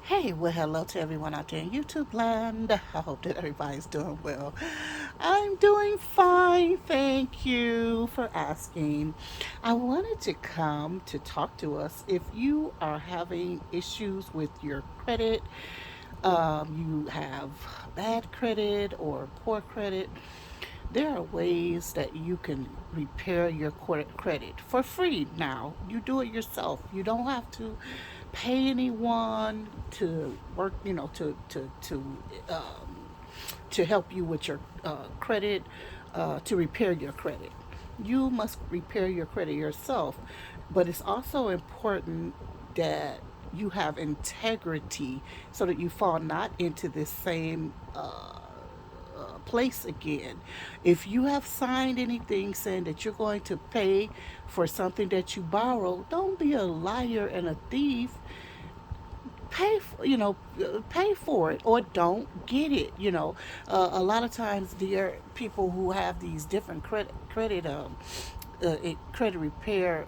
Hey, well, hello to everyone out there in YouTube land. I hope that everybody's doing well. I'm doing fine, thank you for asking. I wanted to come to talk to us if you are having issues with your credit, you have bad credit or poor credit. There are ways that you can repair your credit for free now. You do it yourself. You don't have to pay anyone to work, to help you with your credit, to repair your credit. You must repair your credit yourself. But it's also important that you have integrity so that you fall not into this same place again. If you have signed anything saying that you're going to pay for something that you borrow, don't be a liar and a thief. Pay for it or don't get it. A lot of times there are people who have these different credit repair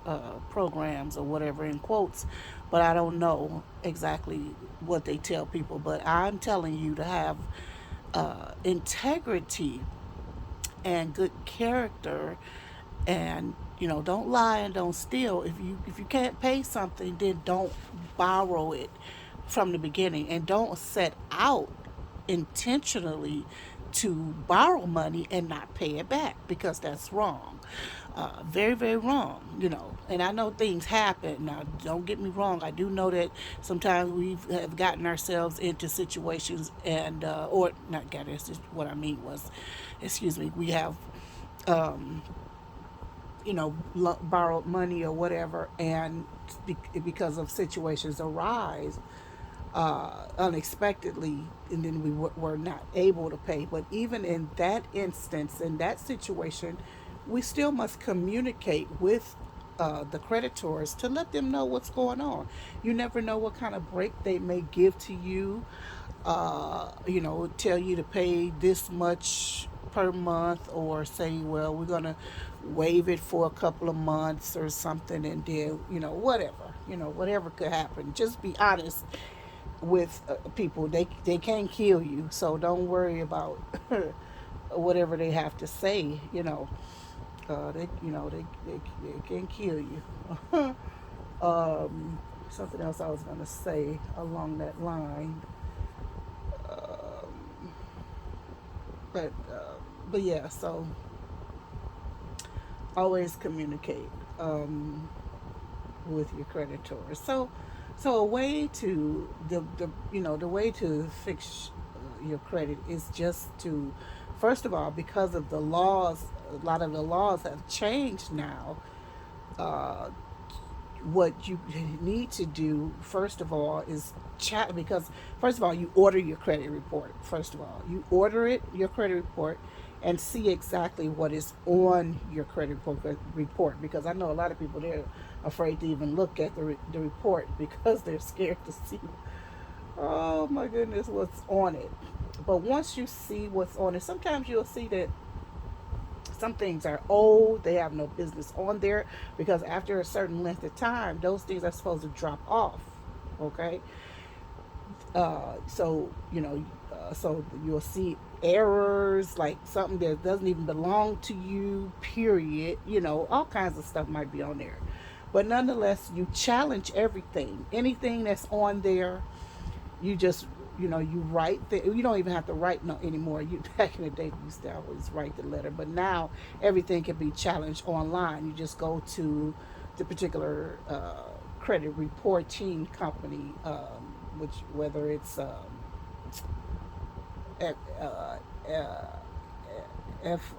programs or whatever in quotes, but I don't know exactly what they tell people. But I'm telling you to have integrity and good character, and don't lie and don't steal. If you can't pay something, then don't borrow it from the beginning, and don't set out intentionally to borrow money and not pay it back, because that's wrong. Very, very wrong. And I know things happen. Now, don't get me wrong. I do know that sometimes we have gotten ourselves into situations, and or not gotten. What I mean was, excuse me. We have um, borrowed money or whatever, and because of situations arise unexpectedly, and then we were not able to pay. But even in that instance, in that situation, we still must communicate with the creditors to let them know what's going on. You never know what kind of break they may give to you. Tell you to pay this much per month, or say, well, we're going to waive it for a couple of months or something, and then, whatever could happen. Just be honest with people. They can't kill you, so don't worry about whatever they have to say. They can kill you. Something else I was going to say along that line. Um, but but yeah, so always communicate with your creditors. So a way to the way to fix your credit is just to, first of all, because of the laws, a lot of the laws have changed now. Uh, what you need to do first of all is chat, because first of all, you order your credit report. First of all, you order your credit report, and see exactly what is on your credit report, because I know a lot of people, they're afraid to even look at the report because they're scared to see, oh my goodness, what's on it. But once you see what's on it, sometimes you'll see that some things are old, they have no business on there, because after a certain length of time, those things are supposed to drop off. Okay. So you'll see errors, like something that doesn't even belong to you, period. All kinds of stuff might be on there. But nonetheless, you challenge everything. Anything that's on there, you just, you write you don't even have to write no anymore. You Back in the day, you used to always write the letter, but now everything can be challenged online. You just go to the particular credit reporting company, which, whether it's F, F,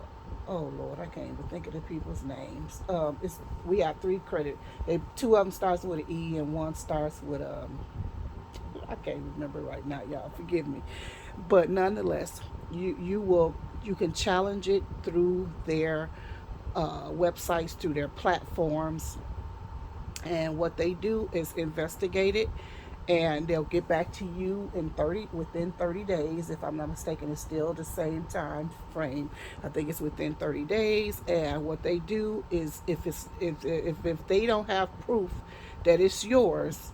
oh Lord, I can't even think of the people's names. It's We have three credit. Two of them starts with an E, and one starts with I can't remember right now, y'all. Forgive me, but nonetheless, you can challenge it through their websites, through their platforms, and what they do is investigate it, and they'll get back to you within 30 days. If I'm not mistaken, it's still the same time frame. I think it's within 30 days. And what they do is, if they don't have proof that it's yours,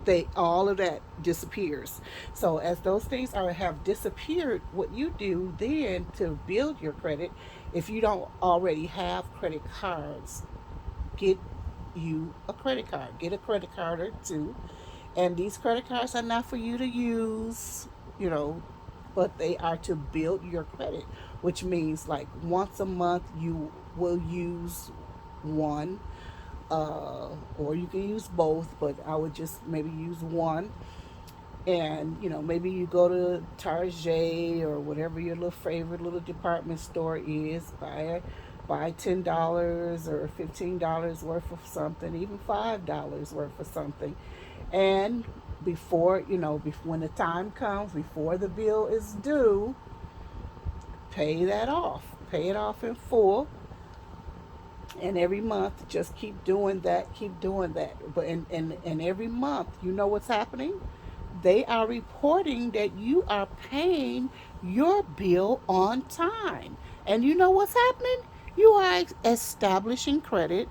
they all of that disappears. So as those things are have disappeared, what you do then to build your credit, if you don't already have credit cards, get you a credit card. Get a credit card or two. And these credit cards are not for you to use, you know, but they are to build your credit, which means like once a month you will use one, or you can use both, but I would just maybe use one. And maybe you go to Target or whatever your little favorite little department store is, buy $10 or $15 worth of something, even $5 worth of something, and when the time comes, before the bill is due, pay that off. Pay it off in full, and every month just keep doing that, keep doing that. But and every month, you know what's happening? They are reporting that you are paying your bill on time. And you know what's happening? You are establishing credit,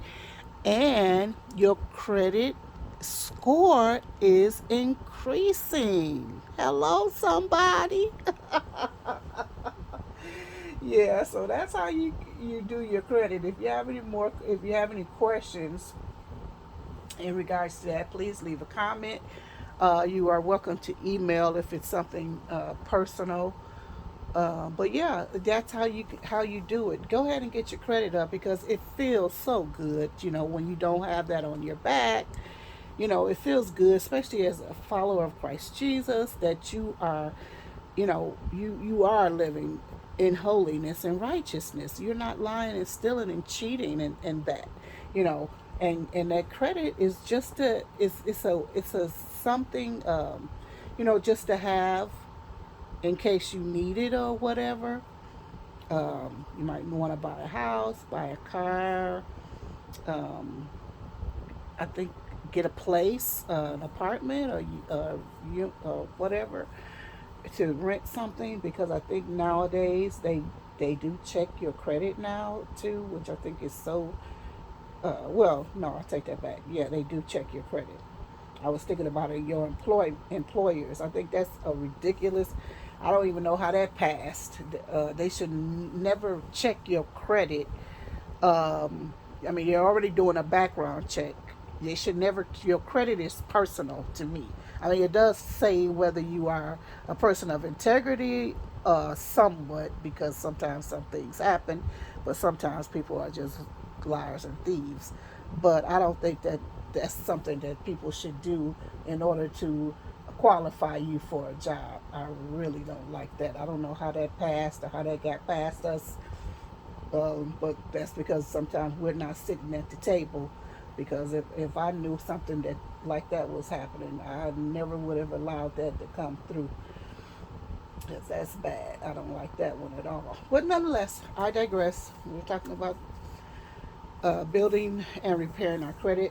and your credit score is increasing. Hello, somebody. Yeah, so that's how you do your credit. If you have any questions in regards to that, please leave a comment. You are welcome to email if it's something personal. But yeah, that's how you do it. Go ahead and get your credit up, because it feels so good. When you don't have that on your back, it feels good, especially as a follower of Christ Jesus, that you are living in holiness and righteousness. You're not lying and stealing and cheating and that, you know, and that credit is just it's a something, just to have in case you need it or whatever. You might want to buy a house, buy a car. Um, I think get a place, an apartment, or whatever, to rent something, because I think nowadays they do check your credit now too, which I think is so. Well, no, I take that back. Yeah, they do check your credit. I was thinking about it, your employers. I think that's a ridiculous. I don't even know how that passed. They should never check your credit. I mean, you're already doing a background check. They should never. Your credit is personal to me. I mean, it does say whether you are a person of integrity, somewhat, because sometimes some things happen, but sometimes people are just liars and thieves. But I don't think that that's something that people should do in order to qualify you for a job. I really don't like that. I don't know how that passed or how that got past us, but that's because sometimes we're not sitting at the table. Because if I knew something that like that was happening, I never would have allowed that to come through. Because that's bad. I don't like that one at all. But nonetheless, I digress. We're talking about building and repairing our credit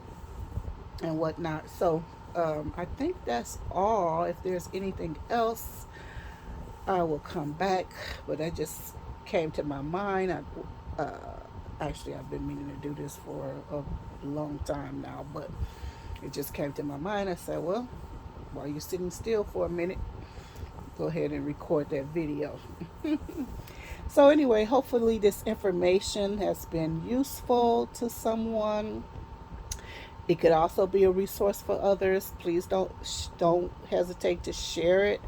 and whatnot. So I think that's all. If there's anything else, I will come back. But that just came to my mind. Actually, I've been meaning to do this for a long time now, but it just came to my mind. I said, well, while you're sitting still for a minute, go ahead and record that video. So anyway, hopefully this information has been useful to someone. It could also be a resource for others. Please don't hesitate to share it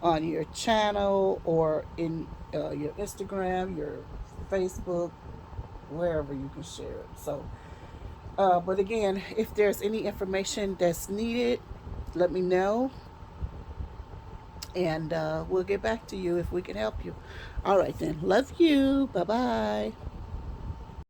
on your channel or in your Instagram, your Facebook, wherever you can share it. So, but again, if there's any information that's needed, let me know, and we'll get back to you if we can help you. All right, then. Love you. Bye bye.